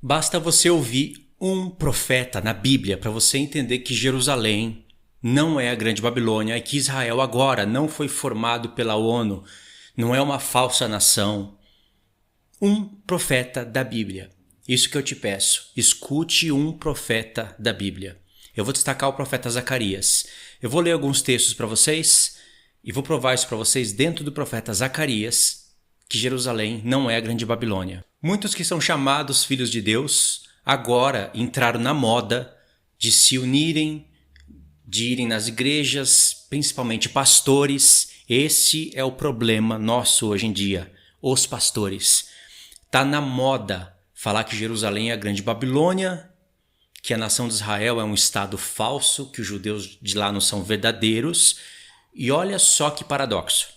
Basta você ouvir um profeta na Bíblia para você entender que Jerusalém não é a Grande Babilônia e que Israel agora não foi formado pela ONU, não é uma falsa nação. Um profeta da Bíblia. Isso que eu te peço. Escute um profeta da Bíblia. Eu vou destacar o profeta Zacarias. Eu vou ler alguns textos para vocês e vou provar isso para vocês dentro do profeta Zacarias, que Jerusalém não é a Grande Babilônia. Muitos que são chamados filhos de Deus agora entraram na moda de se unirem, de irem nas igrejas, principalmente pastores. Esse é o problema nosso hoje em dia, os pastores. Está na moda falar que Jerusalém é a Grande Babilônia, que a nação de Israel é um estado falso, que os judeus de lá não são verdadeiros. E olha só que paradoxo.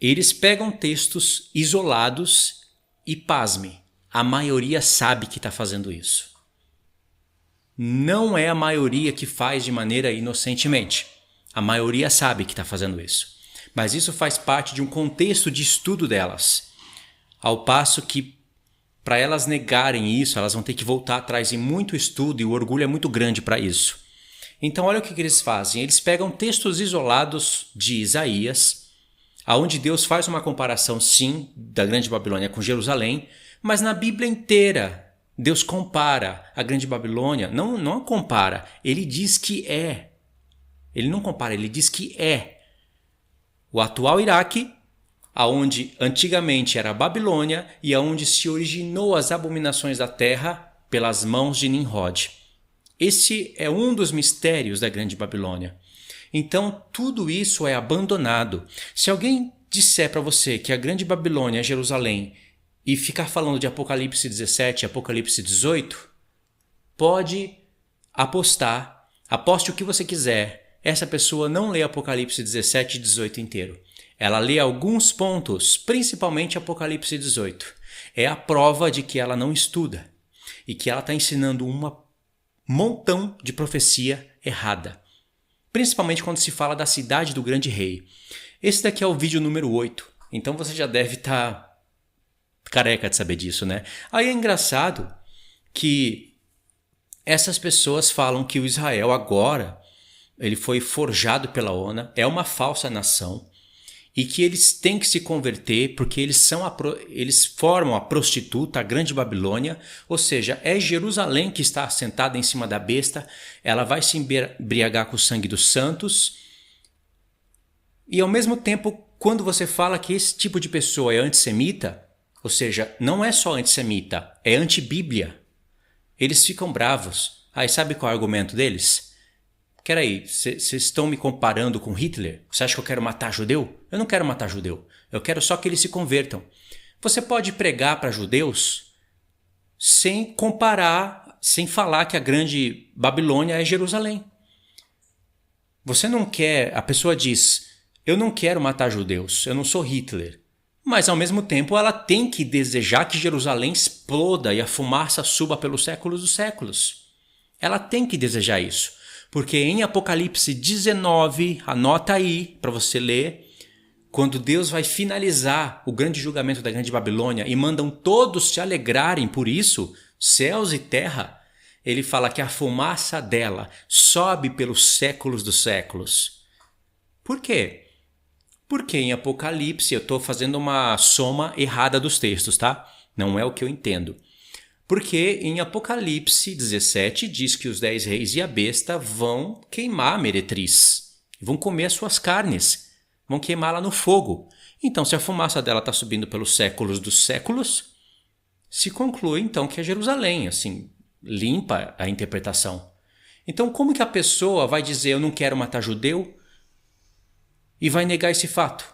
Eles pegam textos isolados e, pasme, a maioria sabe que está fazendo isso. Não é a maioria que faz de maneira inocentemente. A maioria sabe que está fazendo isso. Mas isso faz parte de um contexto de estudo delas. Ao passo que, para elas negarem isso, elas vão ter que voltar atrás em muito estudo e o orgulho é muito grande para isso. Então olha o que eles fazem. Eles pegam textos isolados de Isaías, onde Deus faz uma comparação, sim, da Grande Babilônia com Jerusalém, mas na Bíblia inteira Deus compara a Grande Babilônia, não compara, ele diz que é. Ele não compara, ele diz que é o atual Iraque, aonde antigamente era a Babilônia e aonde se originou as abominações da terra pelas mãos de Nimrod. Esse é um dos mistérios da Grande Babilônia. Então, tudo isso é abandonado. Se alguém disser para você que a Grande Babilônia é Jerusalém e ficar falando de Apocalipse 17 e Apocalipse 18, pode apostar, aposte o que você quiser. Essa pessoa não lê Apocalipse 17 e 18 inteiro. Ela lê alguns pontos, principalmente Apocalipse 18. É a prova de que ela não estuda e que ela está ensinando um montão de profecia errada. Principalmente quando se fala da cidade do grande rei. Esse daqui é o vídeo número 8. Então você já deve estar careca de saber disso, né? Aí é engraçado que essas pessoas falam que o Israel agora ele foi forjado pela ONU, é uma falsa nação e que eles têm que se converter porque eles formam a prostituta, a Grande Babilônia, ou seja, é Jerusalém que está assentada em cima da besta, ela vai se embriagar com o sangue dos santos. E ao mesmo tempo, quando você fala que esse tipo de pessoa é antissemita, ou seja, não é só antissemita, é antibíblia, eles ficam bravos. Aí sabe qual é o argumento deles? Peraí, vocês estão me comparando com Hitler? Você acha que eu quero matar judeu? Eu não quero matar judeu. Eu quero só que eles se convertam. Você pode pregar para judeus sem comparar, sem falar que a Grande Babilônia é Jerusalém. Você não quer... A pessoa diz, eu não quero matar judeus, eu não sou Hitler. Mas ao mesmo tempo ela tem que desejar que Jerusalém exploda e a fumaça suba pelos séculos dos séculos. Ela tem que desejar isso. Porque em Apocalipse 19, anota aí para você ler, quando Deus vai finalizar o grande julgamento da Grande Babilônia e mandam todos se alegrarem por isso, céus e terra, ele fala que a fumaça dela sobe pelos séculos dos séculos. Por quê? Porque em Apocalipse, eu estou fazendo uma soma errada dos textos, tá? Não é o que eu entendo. Porque em Apocalipse 17 diz que os 10 reis e a besta vão queimar a meretriz. Vão comer as suas carnes. Vão queimá-la no fogo. Então, se a fumaça dela está subindo pelos séculos dos séculos, se conclui então que é Jerusalém. Assim, limpa a interpretação. Então, como que a pessoa vai dizer eu não quero matar judeu e vai negar esse fato?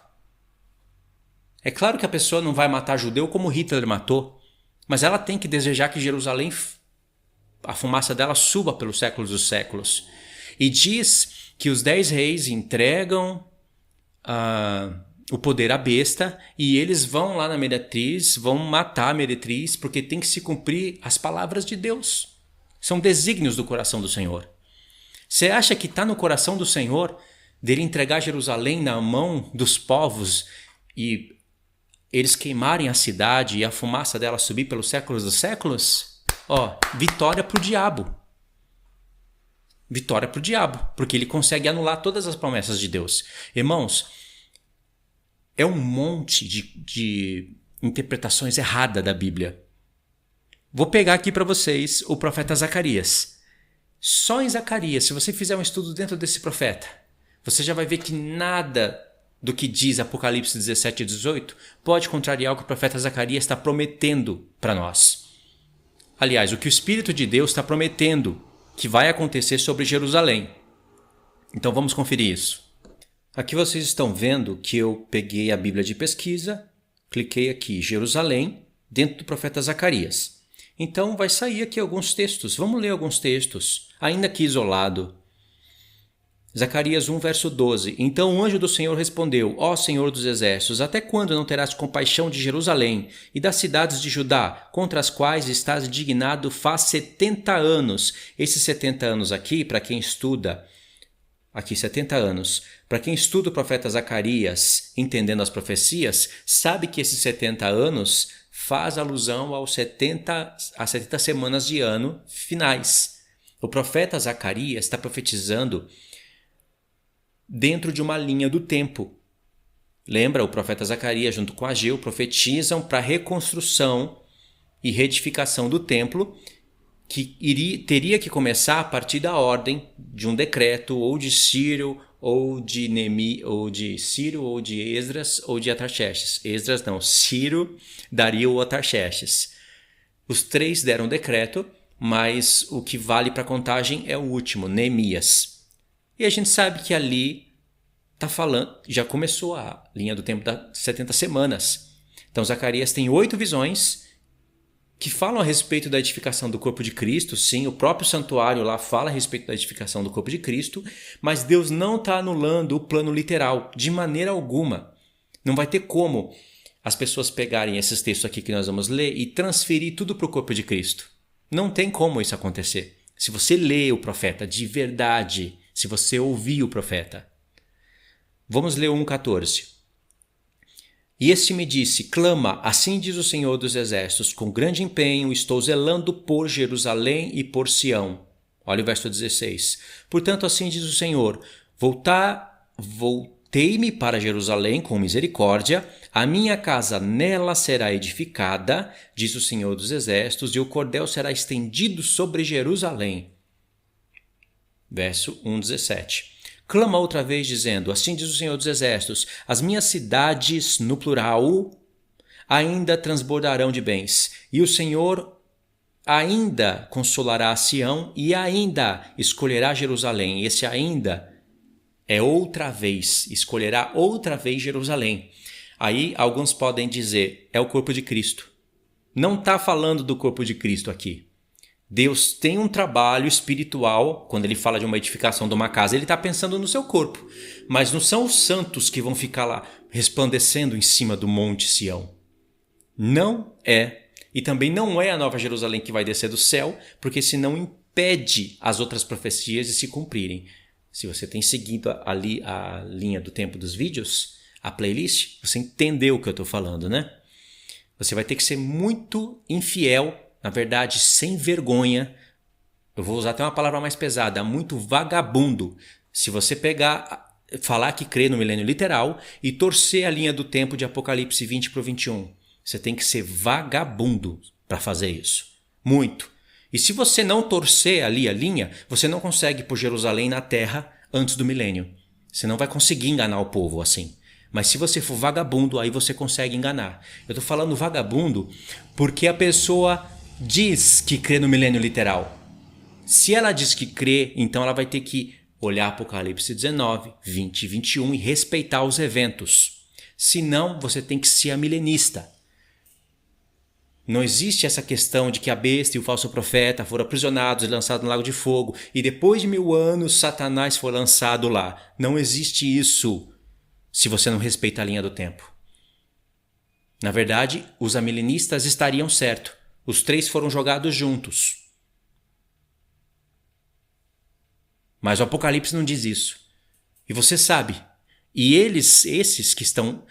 É claro que a pessoa não vai matar judeu como Hitler matou. Mas ela tem que desejar que Jerusalém, a fumaça dela suba pelos séculos dos séculos. E diz que os 10 reis entregam o poder à besta e eles vão lá na meretriz, vão matar a meretriz porque tem que se cumprir as palavras de Deus. São desígnios do coração do Senhor. Você acha que está no coração do Senhor dele entregar Jerusalém na mão dos povos e eles queimarem a cidade e a fumaça dela subir pelos séculos dos séculos, ó, vitória para o diabo. Vitória para o diabo, porque ele consegue anular todas as promessas de Deus. Irmãos, é um monte de interpretações erradas da Bíblia. Vou pegar aqui para vocês o profeta Zacarias. Só em Zacarias, se você fizer um estudo dentro desse profeta, você já vai ver que nada do que diz Apocalipse 17 e 18 pode contrariar o que o profeta Zacarias está prometendo para nós. Aliás, o que o Espírito de Deus está prometendo que vai acontecer sobre Jerusalém. Então vamos conferir isso. Aqui vocês estão vendo que eu peguei a Bíblia de pesquisa, cliquei aqui Jerusalém, dentro do profeta Zacarias. Então vai sair aqui alguns textos. Vamos ler alguns textos, ainda aqui isolado. Zacarias 1, verso 12. Então o anjo do Senhor respondeu: Ó Senhor dos exércitos, até quando não terás compaixão de Jerusalém e das cidades de Judá, contra as quais estás indignado faz 70 anos? Esses 70 anos aqui, para quem estuda, aqui 70 anos, para quem estuda o profeta Zacarias, entendendo as profecias, sabe que esses 70 anos faz alusão às 70 semanas de ano finais. O profeta Zacarias está profetizando dentro de uma linha do tempo. Lembra, o profeta Zacarias junto com Ageu profetizam para a reconstrução e reedificação do templo, que teria que começar a partir da ordem de um decreto ou de Ciro ou de Ciro ou de Esdras ou de Artaxerxes. Esdras não, Ciro, Dario ou Artaxerxes. Os três deram decreto, mas o que vale para a contagem é o último, Neemias. E a gente sabe que ali está falando, já começou a linha do tempo das 70 semanas. Então Zacarias tem 8 visões que falam a respeito da edificação do corpo de Cristo. Sim, o próprio santuário lá fala a respeito da edificação do corpo de Cristo, mas Deus não está anulando o plano literal, de maneira alguma. Não vai ter como as pessoas pegarem esses textos aqui que nós vamos ler e transferir tudo para o corpo de Cristo. Não tem como isso acontecer. Se você lê o profeta de verdade, se você ouvir o profeta. Vamos ler o 1,14. E este me disse: clama, assim diz o Senhor dos Exércitos, com grande empenho estou zelando por Jerusalém e por Sião. Olha o verso 16. Portanto, assim diz o Senhor: voltei-me para Jerusalém com misericórdia, a minha casa nela será edificada, diz o Senhor dos Exércitos, e o cordel será estendido sobre Jerusalém. Verso 1,17. Clama outra vez dizendo: assim diz o Senhor dos Exércitos, as minhas cidades, no plural, ainda transbordarão de bens, e o Senhor ainda consolará a Sião e ainda escolherá Jerusalém. Esse ainda é outra vez, escolherá outra vez Jerusalém. Aí alguns podem dizer, é o corpo de Cristo. Não está falando do corpo de Cristo aqui. Deus tem um trabalho espiritual, quando ele fala de uma edificação de uma casa, ele está pensando no seu corpo. Mas não são os santos que vão ficar lá resplandecendo em cima do monte Sião. Não é. E também não é a Nova Jerusalém que vai descer do céu, porque senão impede as outras profecias de se cumprirem. Se você tem seguido ali a linha do tempo dos vídeos, a playlist, você entendeu o que eu estou falando, né? Você vai ter que ser muito infiel, na verdade, sem vergonha. Eu vou usar até uma palavra mais pesada, muito vagabundo. Se você falar que crê no milênio literal e torcer a linha do tempo de Apocalipse 20 para o 21. Você tem que ser vagabundo para fazer isso. Muito. E se você não torcer ali a linha, você não consegue pôr Jerusalém na terra antes do milênio. Você não vai conseguir enganar o povo assim. Mas se você for vagabundo, aí você consegue enganar. Eu estou falando vagabundo porque a pessoa diz que crê no milênio literal. Se ela diz que crê, então ela vai ter que olhar Apocalipse 19, 20 e 21 e respeitar os eventos. Senão, você tem que ser milenista. Não existe essa questão de que a besta e o falso profeta foram aprisionados e lançados no lago de fogo e depois de 1000 anos Satanás foi lançado lá. Não existe isso se você não respeita a linha do tempo. Na verdade, os amilenistas estariam certos. Os 3 foram jogados juntos. Mas o Apocalipse não diz isso. E você sabe. E esses que estão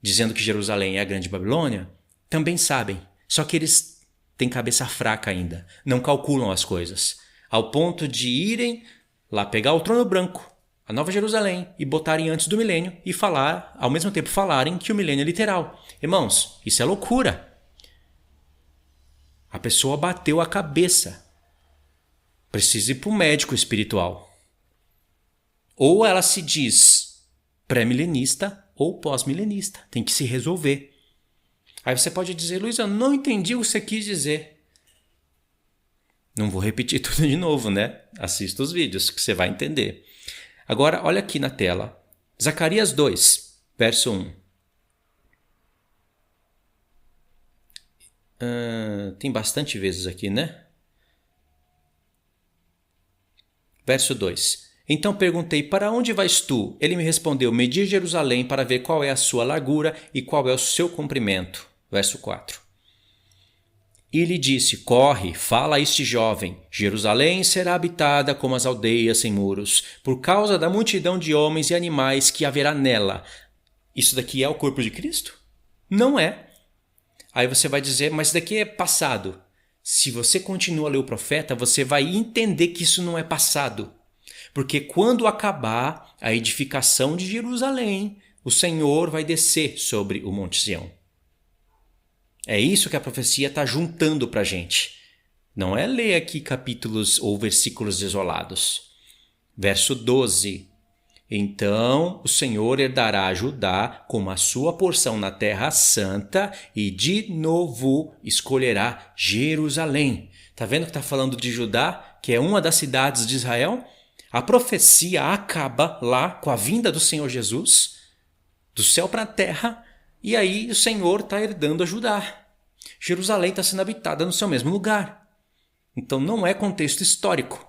dizendo que Jerusalém é a grande Babilônia, também sabem, só que eles têm cabeça fraca ainda, não calculam as coisas, ao ponto de irem lá pegar o trono branco, a Nova Jerusalém, e botarem antes do milênio e falar, ao mesmo tempo falarem que o milênio é literal. Irmãos, isso é loucura. A pessoa bateu a cabeça. Precisa ir para o médico espiritual. Ou ela se diz pré-milenista ou pós-milenista. Tem que se resolver. Aí você pode dizer, Luiz, eu não entendi o que você quis dizer. Não vou repetir tudo de novo, né? Assista os vídeos que você vai entender. Agora, olha aqui na tela. Zacarias 2, verso 1. Tem bastante vezes aqui, né? Verso 2. Então perguntei, para onde vais tu? Ele me respondeu, medir Jerusalém para ver qual é a sua largura e qual é o seu comprimento. Verso 4. E lhe disse, corre, fala a este jovem, Jerusalém será habitada como as aldeias sem muros, por causa da multidão de homens e animais que haverá nela. Isso daqui é o corpo de Cristo? Não é. Aí você vai dizer, mas isso daqui é passado. Se você continua a ler o profeta, você vai entender que isso não é passado. Porque quando acabar a edificação de Jerusalém, o Senhor vai descer sobre o Monte Sião. É isso que a profecia está juntando para a gente. Não é ler aqui capítulos ou versículos isolados. Verso 12. Então o Senhor herdará Judá como a sua porção na terra santa e de novo escolherá Jerusalém. Está vendo que está falando de Judá, que é uma das cidades de Israel? A profecia acaba lá com a vinda do Senhor Jesus, do céu para a terra, e aí o Senhor está herdando a Judá. Jerusalém está sendo habitada no seu mesmo lugar. Então não é contexto histórico.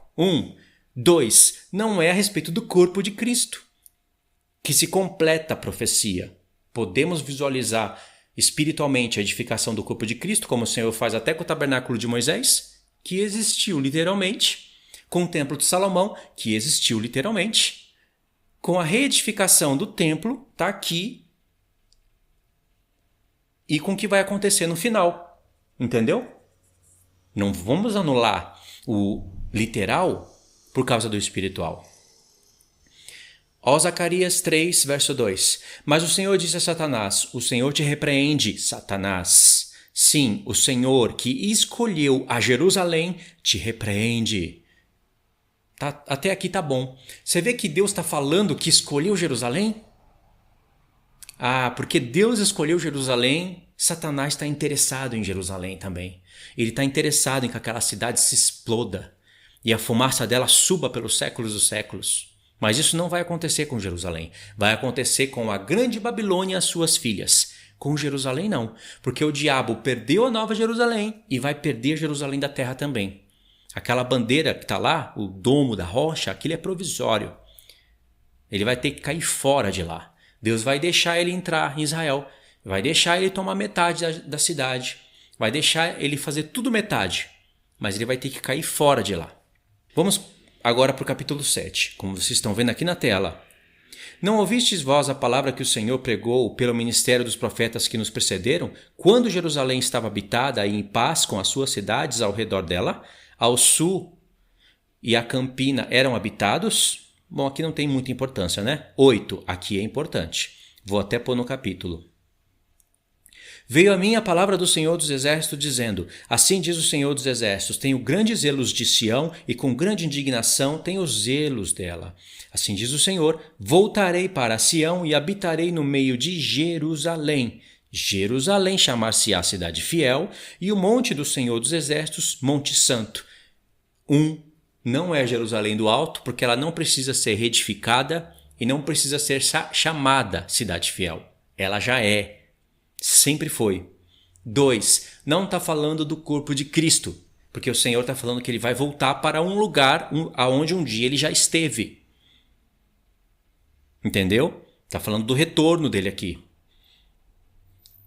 2. Não é a respeito do corpo de Cristo, que se completa a profecia. Podemos visualizar espiritualmente a edificação do corpo de Cristo, como o Senhor faz até com o tabernáculo de Moisés, que existiu literalmente, com o templo de Salomão, que existiu literalmente, com a reedificação do templo, está aqui, e com o que vai acontecer no final. Entendeu? Não vamos anular o literal por causa do espiritual. Ó Zacarias 3, verso 2. Mas o Senhor disse a Satanás, o Senhor te repreende, Satanás. Sim, o Senhor que escolheu a Jerusalém te repreende. Até aqui tá bom. Você vê que Deus está falando que escolheu Jerusalém? Porque Deus escolheu Jerusalém, Satanás está interessado em Jerusalém também. Ele está interessado em que aquela cidade se exploda e a fumaça dela suba pelos séculos dos séculos. Mas isso não vai acontecer com Jerusalém. Vai acontecer com a grande Babilônia e as suas filhas. Com Jerusalém não, porque o diabo perdeu a Nova Jerusalém e vai perder Jerusalém da terra também. Aquela bandeira que está lá, o domo da rocha, aquilo é provisório. Ele vai ter que cair fora de lá. Deus vai deixar ele entrar em Israel, vai deixar ele tomar metade da cidade, vai deixar ele fazer tudo metade, mas ele vai ter que cair fora de lá. Vamos agora para o capítulo 7, como vocês estão vendo aqui na tela. Não ouvistes vós a palavra que o Senhor pregou pelo ministério dos profetas que nos precederam, quando Jerusalém estava habitada e em paz com as suas cidades ao redor dela, ao sul e a campina eram habitados? Bom, aqui não tem muita importância, né? 8, aqui é importante. Vou até pôr no capítulo. Veio a mim a palavra do Senhor dos Exércitos, dizendo, assim diz o Senhor dos Exércitos, tenho grandes zelos de Sião, e com grande indignação tenho zelos dela. Assim diz o Senhor, voltarei para Sião e habitarei no meio de Jerusalém. Jerusalém chamar-se-á cidade fiel, e o monte do Senhor dos Exércitos, Monte Santo. Não é Jerusalém do Alto, porque ela não precisa ser reedificada e não precisa ser chamada cidade fiel. Ela já é. Sempre foi. 2. Não está falando do corpo de Cristo, porque o Senhor está falando que ele vai voltar para um lugar aonde um dia ele já esteve. Entendeu? Está falando do retorno dele aqui.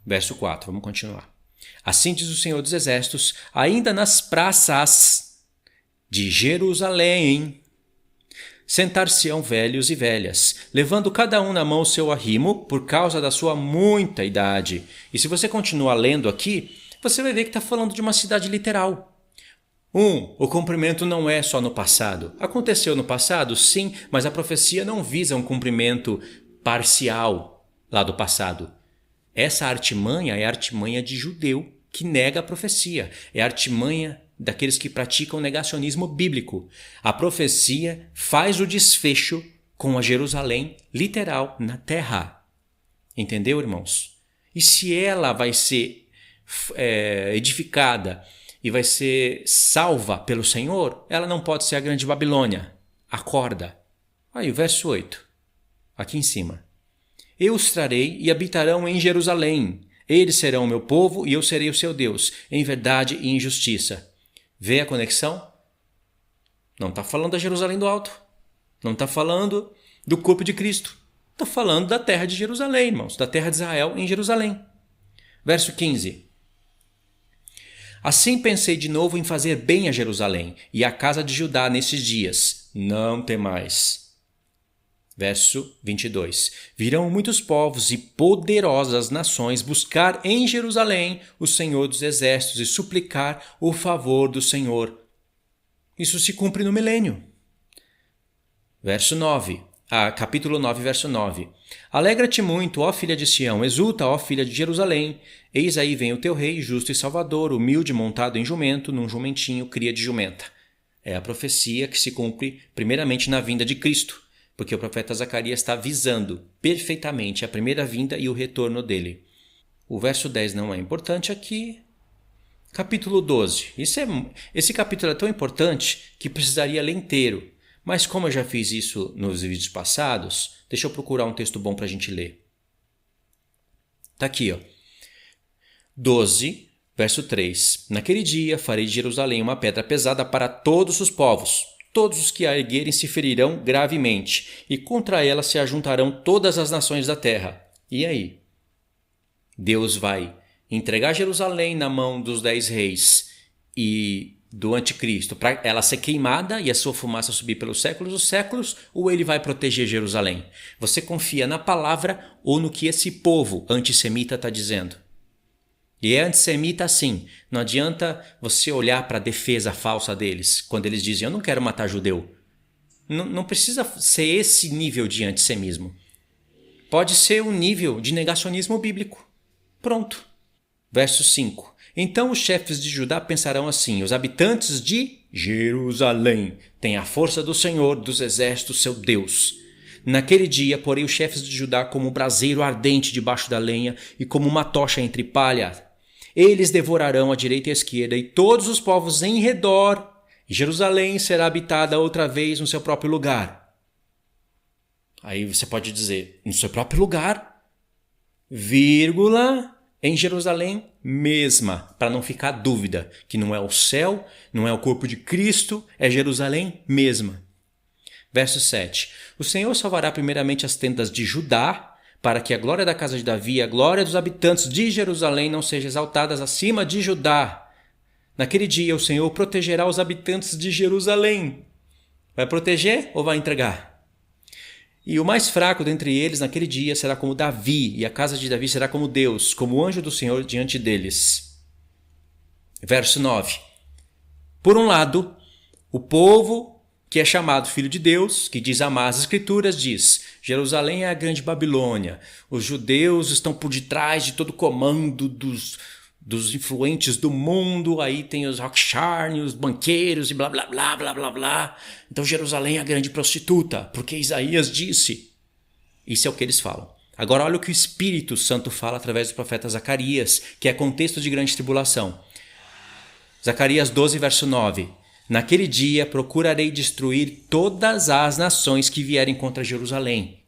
Verso 4, vamos continuar. Assim diz o Senhor dos Exércitos, ainda nas praças de Jerusalém sentar-se-ão velhos e velhas, levando cada um na mão o seu arrimo por causa da sua muita idade. E se você continuar lendo aqui, você vai ver que está falando de uma cidade literal. O cumprimento não é só no passado. Aconteceu no passado, sim, mas a profecia não visa um cumprimento parcial lá do passado. Essa artimanha é a artimanha de judeu que nega a profecia. É a artimanha daqueles que praticam negacionismo bíblico. A profecia faz o desfecho com a Jerusalém literal na terra. Entendeu, irmãos? E se ela vai ser edificada e vai ser salva pelo Senhor, ela não pode ser a grande Babilônia. Acorda. Aí o verso 8, aqui em cima. Eu os trarei e habitarão em Jerusalém. Eles serão o meu povo e eu serei o seu Deus, em verdade e em justiça. Vê a conexão? Não está falando da Jerusalém do Alto. Não está falando do corpo de Cristo. Está falando da terra de Jerusalém, irmãos. Da terra de Israel em Jerusalém. Verso 15. Assim pensei de novo em fazer bem a Jerusalém e à casa de Judá nesses dias. Não temais. Verso 22. Virão muitos povos e poderosas nações buscar em Jerusalém o Senhor dos Exércitos e suplicar o favor do Senhor. Isso se cumpre no milênio. Verso 9. Capítulo 9, verso 9. Alegra-te muito, ó filha de Sião, exulta, ó filha de Jerusalém. Eis aí vem o teu rei, justo e salvador, humilde, montado em jumento, num jumentinho, cria de jumenta. É a profecia que se cumpre primeiramente na vinda de Cristo, porque o profeta Zacarias está visando perfeitamente a primeira vinda e o retorno dele. O verso 10 não é importante aqui. Capítulo 12. Esse capítulo é tão importante que precisaria ler inteiro. Mas como eu já fiz isso nos vídeos passados, deixa eu procurar um texto bom para a gente ler. Está aqui, ó. 12, verso 3. Naquele dia farei de Jerusalém uma pedra pesada para todos os povos. Todos os que a erguerem se ferirão gravemente, e contra ela se ajuntarão todas as nações da terra. E aí? Deus vai entregar Jerusalém na mão dos 10 reis e do anticristo para ela ser queimada e a sua fumaça subir pelos séculos dos séculos, ou ele vai proteger Jerusalém? Você confia na palavra ou no que esse povo antissemita está dizendo? E é antissemita assim. Não adianta você olhar para a defesa falsa deles quando eles dizem eu não quero matar judeu. Não precisa ser esse nível de antissemismo. Pode ser um nível de negacionismo bíblico. Pronto. Verso 5. Então os chefes de Judá pensarão assim: os habitantes de Jerusalém têm a força do Senhor dos exércitos, seu Deus. Naquele dia, porei os chefes de Judá como um braseiro ardente debaixo da lenha e como uma tocha entre palha. Eles devorarão à direita e à esquerda e todos os povos em redor. E Jerusalém será habitada outra vez no seu próprio lugar. Aí você pode dizer, no seu próprio lugar, vírgula, em Jerusalém mesma, para não ficar dúvida, que não é o céu, não é o corpo de Cristo, é Jerusalém mesma. Verso 7. O Senhor salvará primeiramente as tendas de Judá, para que a glória da casa de Davi e a glória dos habitantes de Jerusalém não sejam exaltadas acima de Judá. Naquele dia o Senhor protegerá os habitantes de Jerusalém. Vai proteger ou vai entregar? E o mais fraco dentre eles naquele dia será como Davi, e a casa de Davi será como Deus, como o anjo do Senhor diante deles. Verso 9. Por um lado, o povo que é chamado filho de Deus, que diz amar as Escrituras, diz: Jerusalém é a grande Babilônia, os judeus estão por detrás de todo o comando dos influentes do mundo, aí tem os Rothschild, os banqueiros e blá blá blá blá blá blá. Então Jerusalém é a grande prostituta, porque Isaías disse. Isso é o que eles falam. Agora olha o que o Espírito Santo fala através do profeta Zacarias, que é contexto de grande tribulação. Zacarias 12, verso 9. Naquele dia procurarei destruir todas as nações que vierem contra Jerusalém.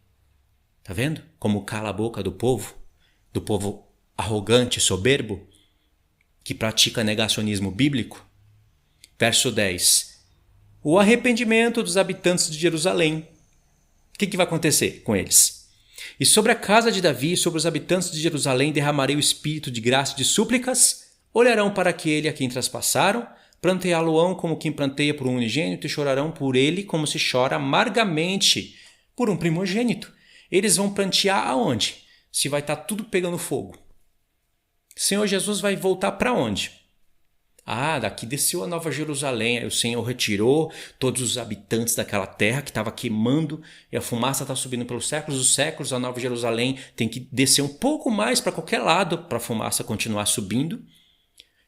Tá vendo? Como cala a boca do povo arrogante, soberbo, que pratica negacionismo bíblico. Verso 10. O arrependimento dos habitantes de Jerusalém. O que vai acontecer com eles? E sobre a casa de Davi e sobre os habitantes de Jerusalém derramarei o espírito de graça e de súplicas. Olharão para aquele a quem traspassaram, Planteá-lo-ão como quem planteia por um unigênito e chorarão por ele como se chora amargamente por um primogênito. Eles vão plantear aonde? Se vai estar tudo pegando fogo. O Senhor Jesus vai voltar para onde? Daqui desceu a Nova Jerusalém, aí o Senhor retirou todos os habitantes daquela terra que estava queimando e a fumaça está subindo pelos séculos dos séculos. A Nova Jerusalém tem que descer um pouco mais para qualquer lado para a fumaça continuar subindo.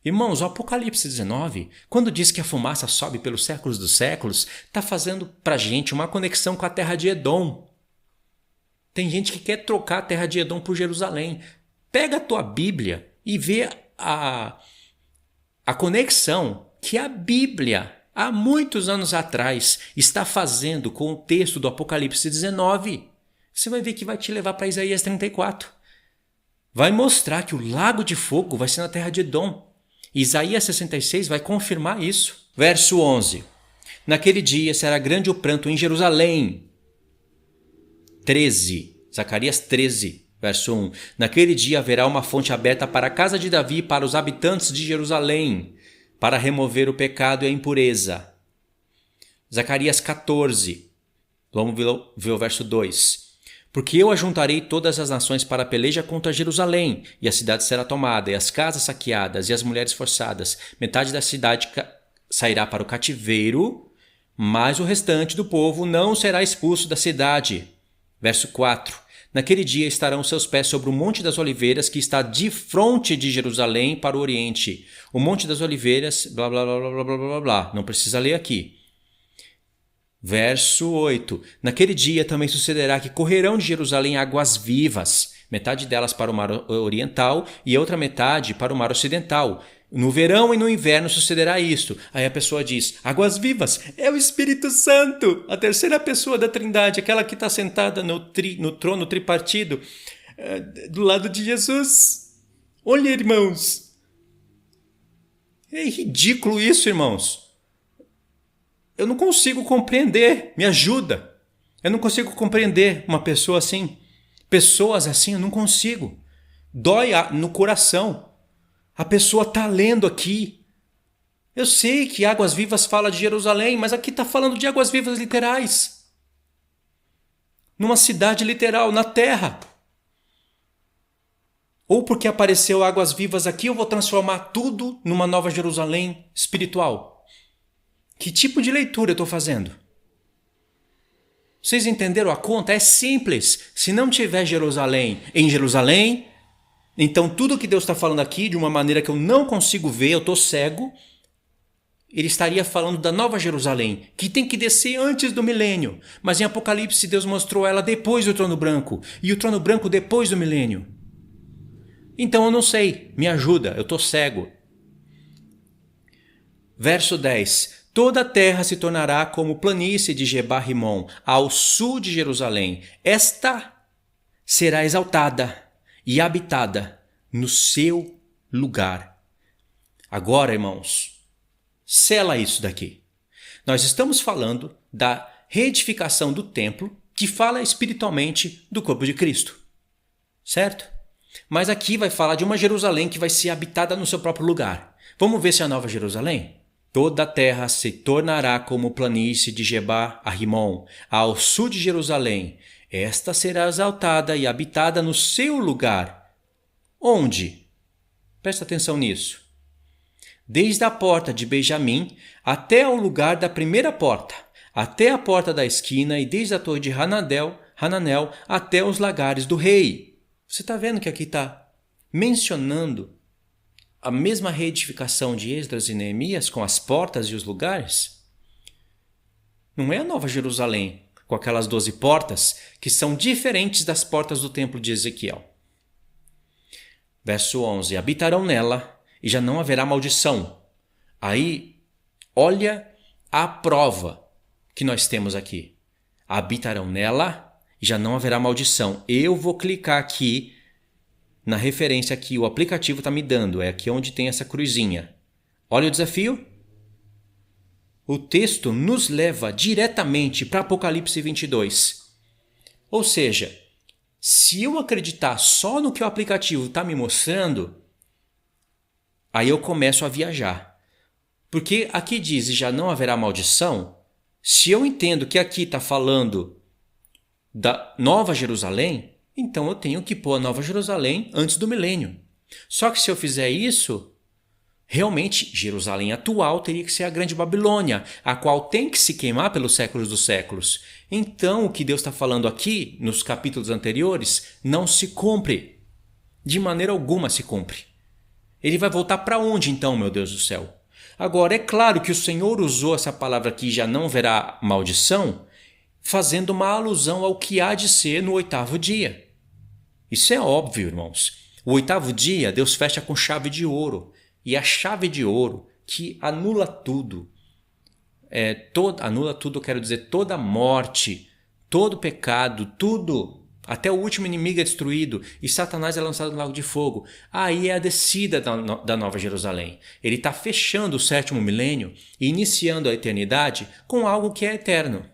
Irmãos, o Apocalipse 19, quando diz que a fumaça sobe pelos séculos dos séculos, está fazendo para a gente uma conexão com a terra de Edom. Tem gente que quer trocar a terra de Edom por Jerusalém. Pega a tua Bíblia e vê a conexão que a Bíblia, há muitos anos atrás, está fazendo com o texto do Apocalipse 19. Você vai ver que vai te levar para Isaías 34. Vai mostrar que o lago de fogo vai ser na terra de Edom. Isaías 66 vai confirmar isso. Verso 11. Naquele dia será grande o pranto em Jerusalém. 13. Zacarias 13. Verso 1. Naquele dia haverá uma fonte aberta para a casa de Davi e para os habitantes de Jerusalém, para remover o pecado e a impureza. Zacarias 14. Vamos ver o verso 2. Porque eu ajuntarei todas as nações para a peleja contra Jerusalém, e a cidade será tomada, e as casas saqueadas, e as mulheres forçadas. Metade da cidade sairá para o cativeiro, mas o restante do povo não será expulso da cidade. Verso 4. Naquele dia estarão seus pés sobre o Monte das Oliveiras, que está de fronte de Jerusalém para o oriente. O Monte das Oliveiras, blá, blá, blá, blá, blá, blá, blá. Não precisa ler aqui. Verso 8. Naquele dia também sucederá que correrão de Jerusalém águas vivas, metade delas para o mar oriental e a outra metade para o mar ocidental. No verão e no inverno sucederá isto. Aí a pessoa diz, águas vivas, é o Espírito Santo, a terceira pessoa da Trindade, aquela que está sentada no trono tripartido, do lado de Jesus. Olha, irmãos. É ridículo isso, irmãos. Eu não consigo compreender, me ajuda. Eu não consigo compreender uma pessoa assim. Pessoas assim eu não consigo. Dói no coração. A pessoa está lendo aqui. Eu sei que Águas Vivas fala de Jerusalém, mas aqui está falando de águas vivas literais. Numa cidade literal, na terra. Ou porque apareceu águas vivas aqui, eu vou transformar tudo numa nova Jerusalém espiritual. Que tipo de leitura eu estou fazendo? Vocês entenderam a conta? É simples. Se não tiver Jerusalém em Jerusalém, então tudo que Deus está falando aqui, de uma maneira que eu não consigo ver, eu estou cego, ele estaria falando da Nova Jerusalém, que tem que descer antes do milênio. Mas em Apocalipse Deus mostrou ela depois do trono branco, e o trono branco depois do milênio. Então eu não sei, me ajuda, eu estou cego. Verso 10. Toda a terra se tornará como planície de Gebar-Rimon, ao sul de Jerusalém. Esta será exaltada e habitada no seu lugar. Agora, irmãos, sela isso daqui. Nós estamos falando da reedificação do templo, que fala espiritualmente do corpo de Cristo. Certo? Mas aqui vai falar de uma Jerusalém que vai ser habitada no seu próprio lugar. Vamos ver se é a Nova Jerusalém? Toda a terra se tornará como planície de Gebar-Rimon, ao sul de Jerusalém. Esta será exaltada e habitada no seu lugar. Onde? Presta atenção nisso. Desde a porta de Benjamim até o lugar da primeira porta, até a porta da esquina e desde a torre de Hananel até os lagares do rei. Você está vendo que aqui está mencionando a mesma reedificação de Esdras e Neemias com as portas e os lugares? Não é a Nova Jerusalém com aquelas 12 portas que são diferentes das portas do templo de Ezequiel. Verso 11. Habitarão nela e já não haverá maldição. Aí, olha a prova que nós temos aqui. Habitarão nela e já não haverá maldição. Eu vou clicar aqui na referência que o aplicativo está me dando. É aqui onde tem essa cruzinha. Olha o desafio. O texto nos leva diretamente para Apocalipse 22. Ou seja, se eu acreditar só no que o aplicativo está me mostrando, aí eu começo a viajar. Porque aqui diz, e já não haverá maldição. Se eu entendo que aqui está falando da Nova Jerusalém, então eu tenho que pôr a Nova Jerusalém antes do milênio. Só que se eu fizer isso, realmente Jerusalém atual teria que ser a Grande Babilônia, a qual tem que se queimar pelos séculos dos séculos. Então o que Deus está falando aqui, nos capítulos anteriores, não se cumpre. De maneira alguma se cumpre. Ele vai voltar para onde então, meu Deus do céu? Agora, é claro que o Senhor usou essa palavra aqui, já não verá maldição, fazendo uma alusão ao que há de ser no 8º dia. Isso é óbvio, irmãos. O 8º dia, Deus fecha com chave de ouro. E a chave de ouro que anula tudo. Anula tudo, eu quero dizer, toda morte, todo pecado, tudo. Até o último inimigo é destruído e Satanás é lançado no lago de fogo. Aí é a descida da Nova Jerusalém. Ele está fechando o 7º milênio e iniciando a eternidade com algo que é eterno.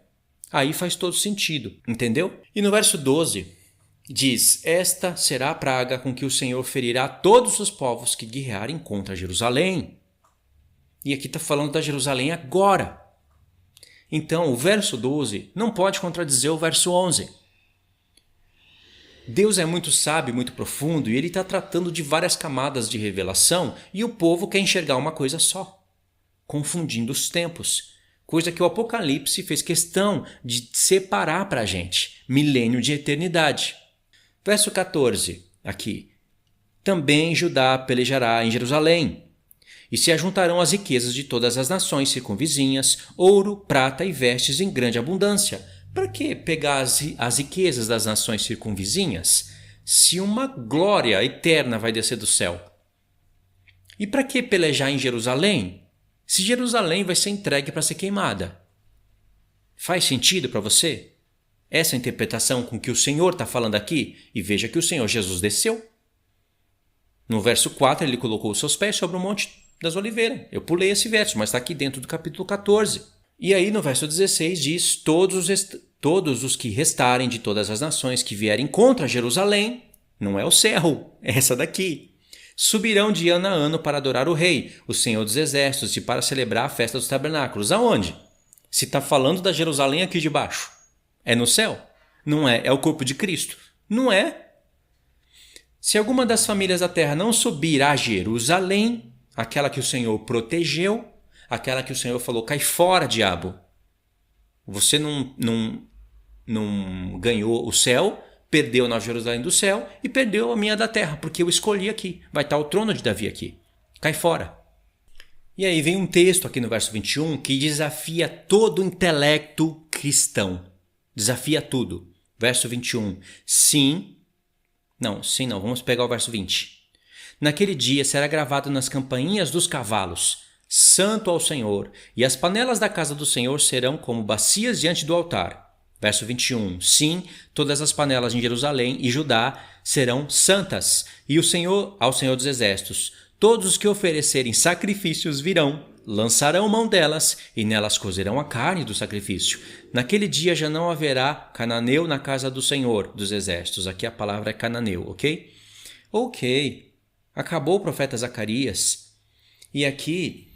Aí faz todo sentido, entendeu? E no verso 12 diz, esta será a praga com que o Senhor ferirá todos os povos que guerrearem contra Jerusalém. E aqui está falando da Jerusalém agora. Então o verso 12 não pode contradizer o verso 11. Deus é muito sábio, muito profundo e ele está tratando de várias camadas de revelação e o povo quer enxergar uma coisa só, confundindo os tempos, coisa que o Apocalipse fez questão de separar para a gente, milênio de eternidade. Verso 14, aqui, também Judá pelejará em Jerusalém e se ajuntarão as riquezas de todas as nações circunvizinhas, ouro, prata e vestes em grande abundância. Para que pegar as riquezas das nações circunvizinhas se uma glória eterna vai descer do céu? E para que pelejar em Jerusalém se Jerusalém vai ser entregue para ser queimada? Faz sentido para você? Essa interpretação com que o Senhor está falando aqui? E veja que o Senhor Jesus desceu. No verso 4 ele colocou os seus pés sobre o Monte das Oliveiras. Eu pulei esse verso, mas está aqui dentro do capítulo 14. E aí no verso 16 diz, todos os que restarem de todas as nações que vierem contra Jerusalém, não é o céu, é essa daqui, subirão de ano a ano para adorar o rei, o Senhor dos Exércitos, e para celebrar a festa dos tabernáculos. Aonde? Se está falando da Jerusalém aqui de baixo, é no céu? Não é? É o corpo de Cristo? Não é? Se alguma das famílias da terra não subir a Jerusalém, aquela que o Senhor protegeu, aquela que o Senhor falou, cai fora, diabo. Você não ganhou o céu, perdeu na Jerusalém do céu e perdeu a minha da terra, porque eu escolhi aqui. Vai estar o trono de Davi aqui. Cai fora. E aí vem um texto aqui no verso 21 que desafia todo o intelecto cristão. Desafia tudo. Verso 21. Sim, vamos pegar o verso 20. Naquele dia será gravado nas campainhas dos cavalos, Santo ao Senhor, e as panelas da casa do Senhor serão como bacias diante do altar. Verso 21. Sim, todas as panelas em Jerusalém e Judá serão santas, e ao Senhor dos Exércitos. Todos os que oferecerem sacrifícios virão, lançarão mão delas, e nelas cozerão a carne do sacrifício. Naquele dia já não haverá cananeu na casa do Senhor dos Exércitos. Aqui a palavra é cananeu, ok? Ok. Acabou o profeta Zacarias. E aqui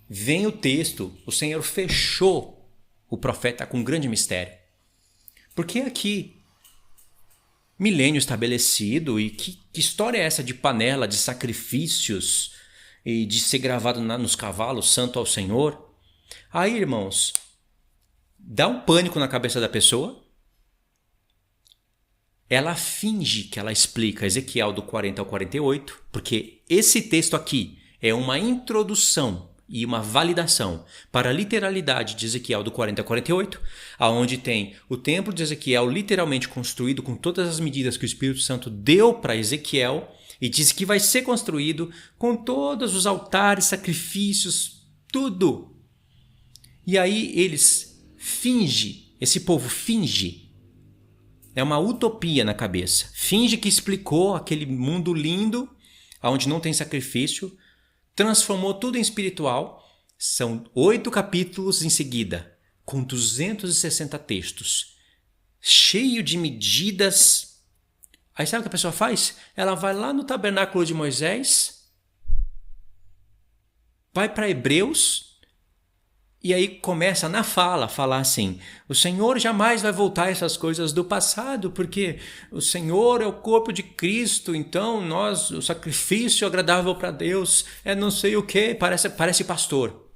vem o texto, o Senhor fechou o profeta com um grande mistério. Porque aqui, milênio estabelecido, e que história é essa de panela, de sacrifícios e de ser gravado nos cavalos, Santo ao Senhor? Aí, irmãos, dá um pânico na cabeça da pessoa. Ela finge que ela explica Ezequiel do 40 ao 48, porque esse texto aqui é uma introdução e uma validação para a literalidade de Ezequiel do 40 a 48, aonde tem o templo de Ezequiel literalmente construído com todas as medidas que o Espírito Santo deu para Ezequiel e diz que vai ser construído com todos os altares, sacrifícios, tudo. E aí esse povo finge, é uma utopia na cabeça, finge que explicou aquele mundo lindo, onde não tem sacrifício, transformou tudo em espiritual. São 8 capítulos em seguida, com 260 textos, cheio de medidas. Aí sabe o que a pessoa faz? Ela vai lá no tabernáculo de Moisés, vai para Hebreus, E aí começa na fala a falar assim: o Senhor jamais vai voltar a essas coisas do passado, porque o Senhor é o corpo de Cristo, então o sacrifício agradável para Deus é não sei o que, parece pastor.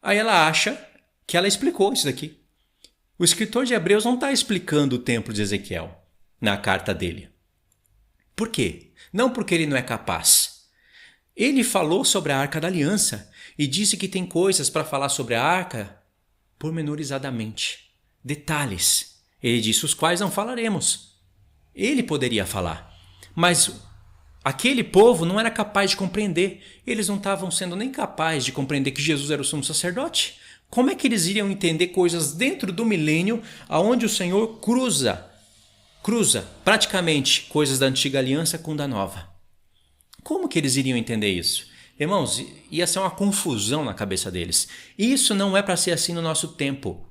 Aí ela acha que ela explicou isso daqui. O escritor de Hebreus não está explicando o templo de Ezequiel na carta dele. Por quê? Não porque ele não é capaz. Ele falou sobre a Arca da Aliança e disse que tem coisas para falar sobre a Arca pormenorizadamente. Detalhes. Ele disse os quais não falaremos. Ele poderia falar. Mas aquele povo não era capaz de compreender. Eles não estavam sendo nem capazes de compreender que Jesus era o sumo sacerdote. Como é que eles iriam entender coisas dentro do milênio onde o Senhor cruza praticamente coisas da antiga aliança com da nova? Como que eles iriam entender isso? Irmãos, ia ser uma confusão na cabeça deles. Isso não é para ser assim no nosso tempo.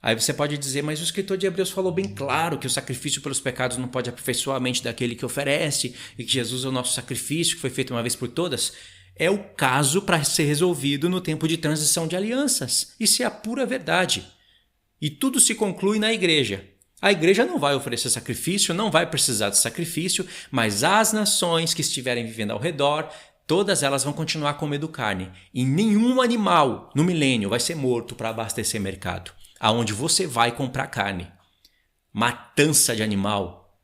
Aí você pode dizer, mas o escritor de Hebreus falou bem claro que o sacrifício pelos pecados não pode aperfeiçoar a mente daquele que oferece e que Jesus é o nosso sacrifício que foi feito uma vez por todas. É o caso para ser resolvido no tempo de transição de alianças. Isso é a pura verdade. E tudo se conclui na igreja. A igreja não vai oferecer sacrifício, não vai precisar de sacrifício, mas as nações que estiverem vivendo ao redor, todas elas vão continuar comendo carne. E nenhum animal no milênio vai ser morto para abastecer mercado. Aonde você vai comprar carne. Matança de animal.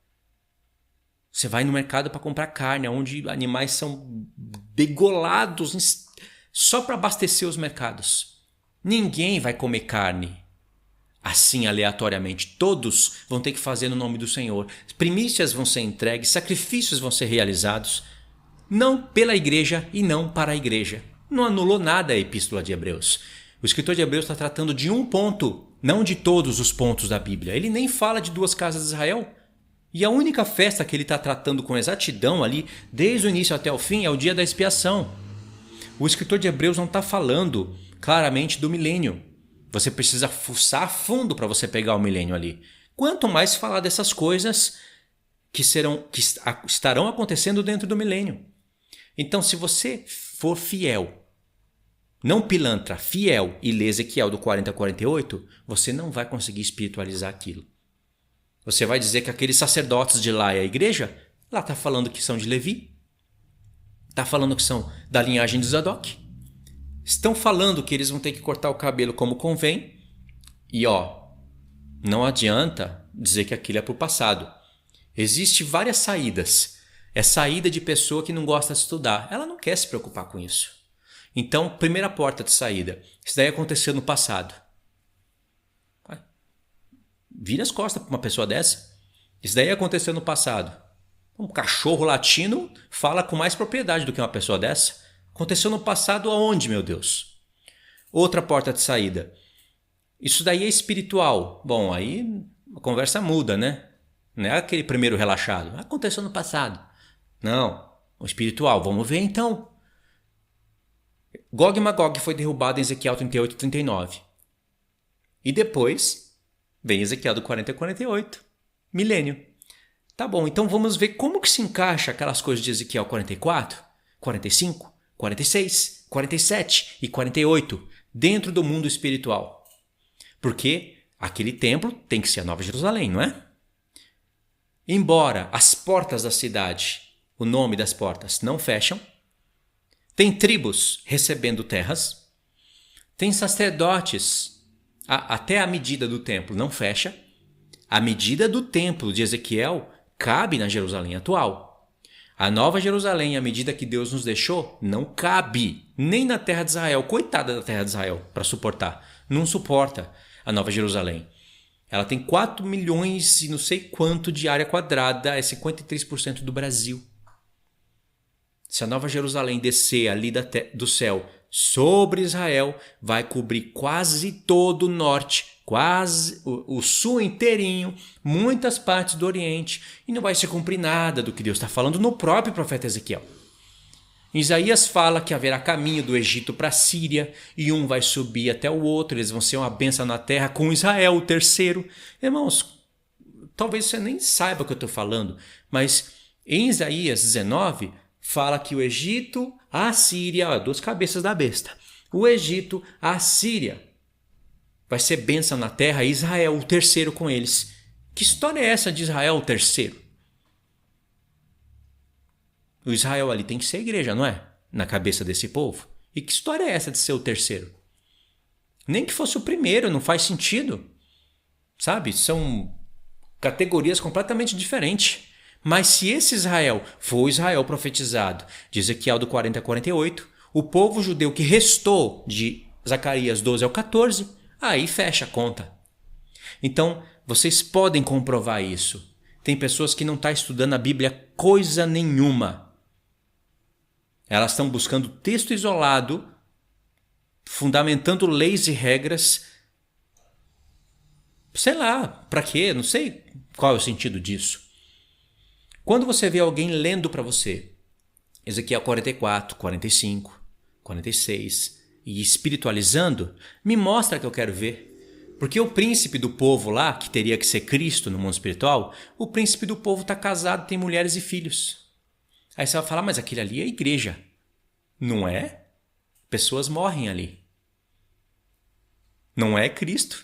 Você vai no mercado para comprar carne, onde animais são degolados só para abastecer os mercados. Ninguém vai comer carne assim aleatoriamente. Todos vão ter que fazer no nome do Senhor. Primícias vão ser entregues, sacrifícios vão ser realizados, não pela igreja e não para a igreja. Não anulou nada a epístola de Hebreus. O escritor de Hebreus está tratando de um ponto, não de todos os pontos da Bíblia. Ele nem fala de duas casas de Israel. E a única festa que ele está tratando com exatidão ali, desde o início até o fim, é o dia da expiação. O escritor de Hebreus não está falando claramente do milênio. Você precisa fuçar a fundo para você pegar o milênio ali. Quanto mais falar dessas coisas que estarão acontecendo dentro do milênio. Então, se você for fiel, não pilantra, fiel, e lê Ezequiel do 40 a 48, você não vai conseguir espiritualizar aquilo. Você vai dizer que aqueles sacerdotes de lá é a igreja? Lá está falando que são de Levi. Está falando que são da linhagem de Zadok. Estão falando que eles vão ter que cortar o cabelo como convém. E não adianta dizer que aquilo é para o passado. Existem várias saídas. É saída de pessoa que não gosta de estudar. Ela não quer se preocupar com isso. Então, primeira porta de saída. Isso daí aconteceu no passado. Vira as costas para uma pessoa dessa. Isso daí aconteceu no passado. Um cachorro latino fala com mais propriedade do que uma pessoa dessa. Aconteceu no passado aonde, meu Deus? Outra porta de saída. Isso daí é espiritual. Bom, aí a conversa muda, né? Não é aquele primeiro relaxado. Aconteceu no passado. Não, o espiritual. Vamos ver então. Gog e Magog foi derrubado em Ezequiel 38 e 39. E depois vem Ezequiel do 40 a 48. Milênio. Tá bom, então vamos ver como que se encaixa aquelas coisas de Ezequiel 44, 45, 46, 47 e 48 dentro do mundo espiritual. Porque aquele templo tem que ser a Nova Jerusalém, não é? Embora as portas da cidade, o nome das portas, não fecham, tem tribos recebendo terras, tem sacerdotes, até a medida do templo não fecha, a medida do templo de Ezequiel cabe na Jerusalém atual. A Nova Jerusalém, a medida que Deus nos deixou, não cabe nem na terra de Israel. Coitada da terra de Israel para suportar. Não suporta a Nova Jerusalém. Ela tem 4 milhões e não sei quanto de área quadrada, é 53% do Brasil. Se a Nova Jerusalém descer ali do céu sobre Israel, vai cobrir quase todo o norte, quase o sul inteirinho, muitas partes do Oriente, e não vai se cumprir nada do que Deus está falando no próprio profeta Ezequiel. Isaías fala que haverá caminho do Egito para a Síria, e um vai subir até o outro, eles vão ser uma bênção na terra com Israel, o terceiro. Irmãos, talvez você nem saiba o que eu estou falando, mas em Isaías 19 fala que o Egito, a Síria, duas cabeças da besta, o Egito, a Síria. Vai ser bênção na terra, Israel, o terceiro com eles. Que história é essa de Israel, o terceiro? O Israel ali tem que ser a igreja, não é? Na cabeça desse povo. E que história é essa de ser o terceiro? Nem que fosse o primeiro, não faz sentido. Sabe? São categorias completamente diferentes. Mas se esse Israel for o Israel profetizado de Ezequiel do 40 a 48, o povo judeu que restou de Zacarias 12 ao 14, aí fecha a conta. Então, vocês podem comprovar isso. Tem pessoas que não estão estudando a Bíblia coisa nenhuma. Elas estão buscando texto isolado, fundamentando leis e regras. Sei lá, para quê? Não sei qual é o sentido disso. Quando você vê alguém lendo para você Ezequiel 44, 45, 46 e espiritualizando, me mostra que eu quero ver. Porque o príncipe do povo lá, que teria que ser Cristo no mundo espiritual, o príncipe do povo está casado, tem mulheres e filhos. Aí você vai falar, mas aquele ali é a igreja. Não é? Pessoas morrem ali. Não é Cristo.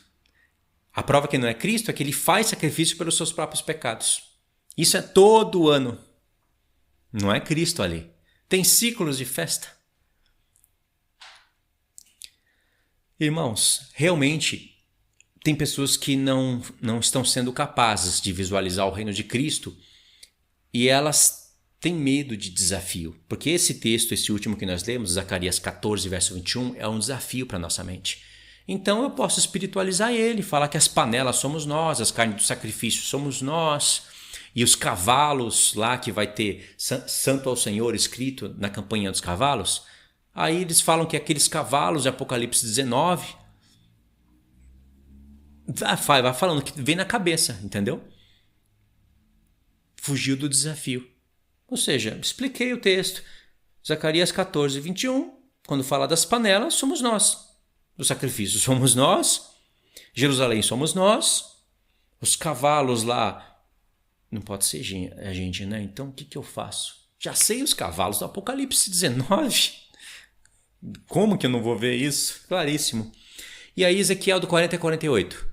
A prova que não é Cristo é que ele faz sacrifício pelos seus próprios pecados. Isso é todo ano. Não é Cristo ali. Tem ciclos de festa. Irmãos, realmente tem pessoas que não estão sendo capazes de visualizar o reino de Cristo e elas têm medo de desafio. Porque esse texto, esse último que nós lemos, Zacarias 14, verso 21, é um desafio para a nossa mente. Então eu posso espiritualizar ele, falar que as panelas somos nós, as carnes do sacrifício somos nós, e os cavalos lá que vai ter Santo ao Senhor escrito na campanha dos cavalos, aí eles falam que aqueles cavalos de Apocalipse 19, vai falando que vem na cabeça, entendeu? Fugiu do desafio. Ou seja, expliquei o texto. Zacarias 14, 21, quando fala das panelas, somos nós. Os sacrifícios somos nós. Jerusalém somos nós. Os cavalos lá, não pode ser a gente, né? Então o que eu faço? Já sei os cavalos do Apocalipse 19. Como que eu não vou ver isso? Claríssimo. E aí Ezequiel do 40 a 48.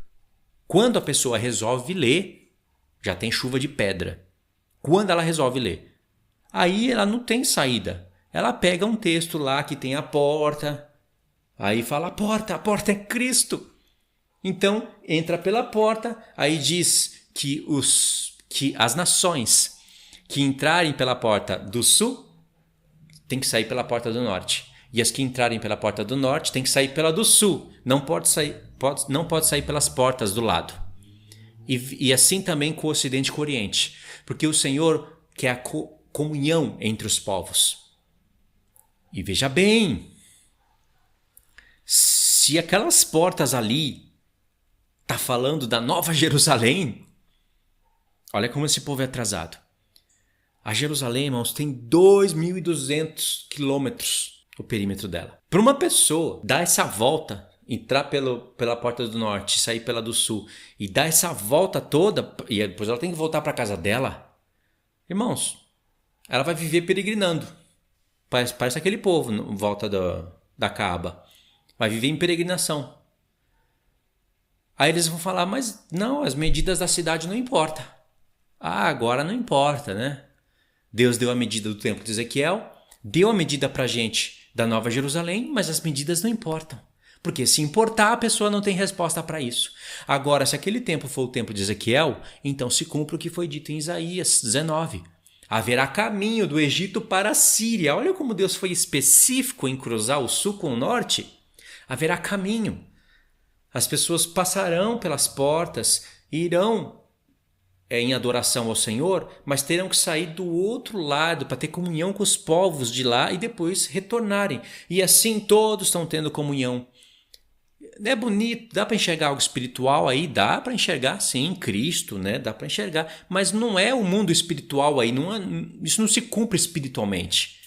Quando a pessoa resolve ler, já tem chuva de pedra. Quando ela resolve ler, aí ela não tem saída. Ela pega um texto lá que tem a porta, aí fala a porta é Cristo. Então entra pela porta, aí diz que as nações que entrarem pela porta do sul tem que sair pela porta do norte. E as que entrarem pela porta do norte tem que sair pela do sul. Não pode sair pelas portas do lado. E assim também com o Ocidente e com o Oriente. Porque o Senhor quer a comunhão entre os povos. E veja bem, se aquelas portas ali tá falando da Nova Jerusalém, olha como esse povo é atrasado. A Jerusalém, irmãos, tem 2.200 quilômetros o perímetro dela. Para uma pessoa dar essa volta, entrar pela porta do norte, sair pela do sul e dar essa volta toda, e depois ela tem que voltar para casa dela, irmãos, ela vai viver peregrinando. Parece aquele povo em volta da Caaba. Vai viver em peregrinação. Aí eles vão falar, mas não, as medidas da cidade não importam. Ah, agora não importa, né? Deus deu a medida do templo de Ezequiel, deu a medida para a gente da Nova Jerusalém, mas as medidas não importam. Porque se importar, a pessoa não tem resposta para isso. Agora, se aquele tempo for o tempo de Ezequiel, então se cumpre o que foi dito em Isaías 19. Haverá caminho do Egito para a Síria. Olha como Deus foi específico em cruzar o sul com o norte. Haverá caminho. As pessoas passarão pelas portas e irão em adoração ao Senhor, mas terão que sair do outro lado para ter comunhão com os povos de lá e depois retornarem. E assim todos estão tendo comunhão. É bonito, dá para enxergar algo espiritual aí? Dá para enxergar, sim, Cristo, né? Dá para enxergar, mas não é o mundo espiritual aí, isso não se cumpre espiritualmente.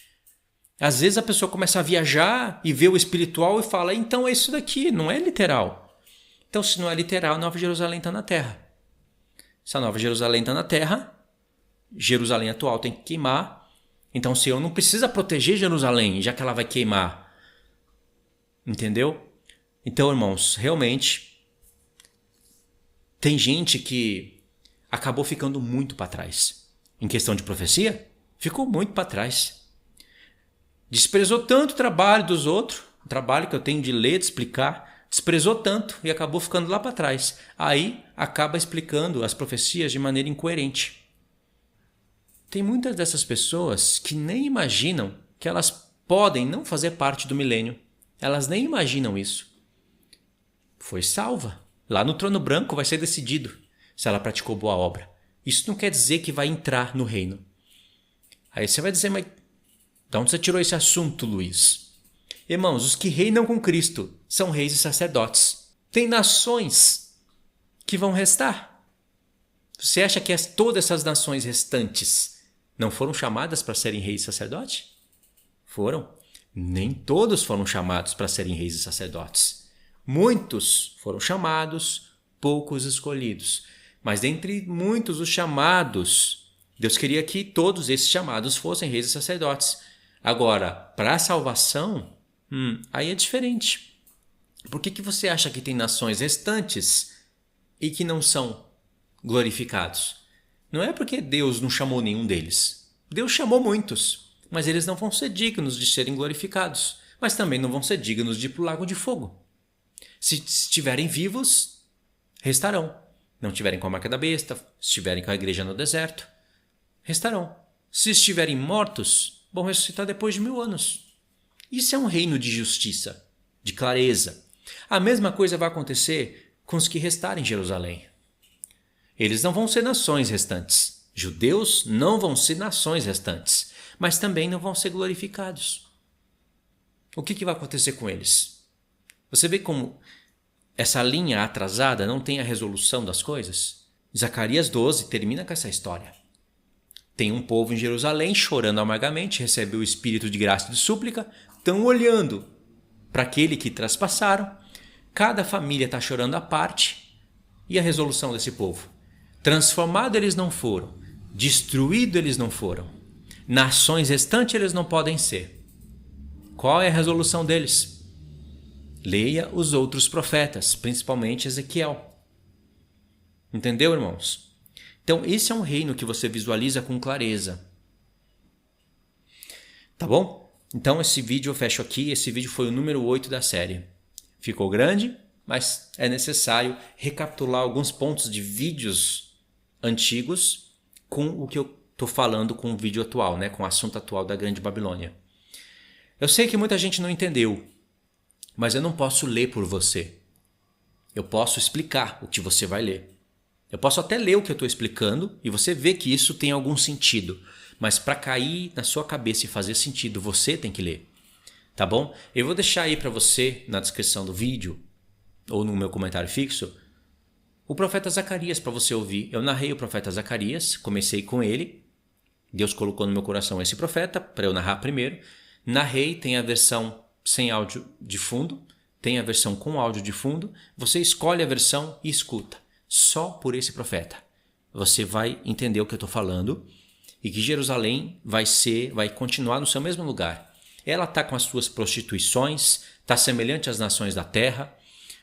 Às vezes a pessoa começa a viajar e vê o espiritual e fala, então é isso daqui, não é literal. Então se não é literal, a Nova Jerusalém está na terra. Se a Nova Jerusalém está na terra, Jerusalém atual tem que queimar. Então o Senhor não precisa proteger Jerusalém, já que ela vai queimar. Entendeu? Então, irmãos, realmente tem gente que acabou ficando muito para trás. Em questão de profecia, ficou muito para trás. Desprezou tanto o trabalho dos outros, o trabalho que eu tenho de ler, de explicar, desprezou tanto e acabou ficando lá para trás. Aí acaba explicando as profecias de maneira incoerente. Tem muitas dessas pessoas que nem imaginam que elas podem não fazer parte do milênio. Elas nem imaginam isso. Foi salva. Lá no trono branco vai ser decidido se ela praticou boa obra. Isso não quer dizer que vai entrar no reino. Aí você vai dizer, mas de onde você tirou esse assunto, Luiz? Irmãos, os que reinam com Cristo são reis e sacerdotes. Tem nações que vão restar. Você acha que todas essas nações restantes não foram chamadas para serem reis e sacerdotes? Foram. Nem todos foram chamados para serem reis e sacerdotes. Muitos foram chamados, poucos escolhidos. Mas dentre muitos os chamados, Deus queria que todos esses chamados fossem reis e sacerdotes. Agora, para a salvação, aí é diferente. Por que você acha que tem nações restantes e que não são glorificados? Não é porque Deus não chamou nenhum deles. Deus chamou muitos, mas eles não vão ser dignos de serem glorificados, mas também não vão ser dignos de ir para o lago de fogo. Se estiverem vivos, restarão. Não estiverem com a marca da besta, se estiverem com a igreja no deserto, restarão. Se estiverem mortos, vão ressuscitar depois de 1000 anos. Isso é um reino de justiça, de clareza. A mesma coisa vai acontecer com os que restarem em Jerusalém. Eles não vão ser nações restantes. Judeus não vão ser nações restantes, mas também não vão ser glorificados. O que vai acontecer com eles? Você vê como essa linha atrasada não tem a resolução das coisas? Zacarias 12 termina com essa história. Tem um povo em Jerusalém chorando amargamente, recebeu o espírito de graça e de súplica, estão olhando para aquele que traspassaram. Cada família está chorando à parte. E a resolução desse povo? Transformado eles não foram, destruído eles não foram, nações restantes eles não podem ser. Qual é a resolução deles? Leia os outros profetas, principalmente Ezequiel. Entendeu, irmãos? Então, esse é um reino que você visualiza com clareza. Tá bom? Então, esse vídeo eu fecho aqui. Esse vídeo foi o número 8 da série. Ficou grande, mas é necessário recapitular alguns pontos de vídeos antigos com o que eu estou falando com o vídeo atual, né? Com o assunto atual da Grande Babilônia. Eu sei que muita gente não entendeu, mas eu não posso ler por você. Eu posso explicar o que você vai ler. Eu posso até ler o que eu estou explicando e você vê que isso tem algum sentido. Mas para cair na sua cabeça e fazer sentido, você tem que ler. Tá bom? Eu vou deixar aí para você, na descrição do vídeo, ou no meu comentário fixo, o profeta Zacarias para você ouvir. Eu narrei o profeta Zacarias, comecei com ele. Deus colocou no meu coração esse profeta para eu narrar primeiro. Narrei, tem a versão sem áudio de fundo, tem a versão com áudio de fundo. Você escolhe a versão e escuta. Só por esse profeta você vai entender o que eu estou falando e que Jerusalém vai continuar no seu mesmo lugar. Ela está com as suas prostituições, está semelhante às nações da terra,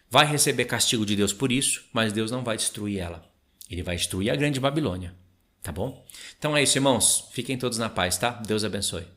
vai receber castigo de Deus por isso, mas Deus não vai destruir ela. Ele vai destruir a grande Babilônia, tá bom? Então é isso, irmãos. Fiquem todos na paz, tá? Deus abençoe.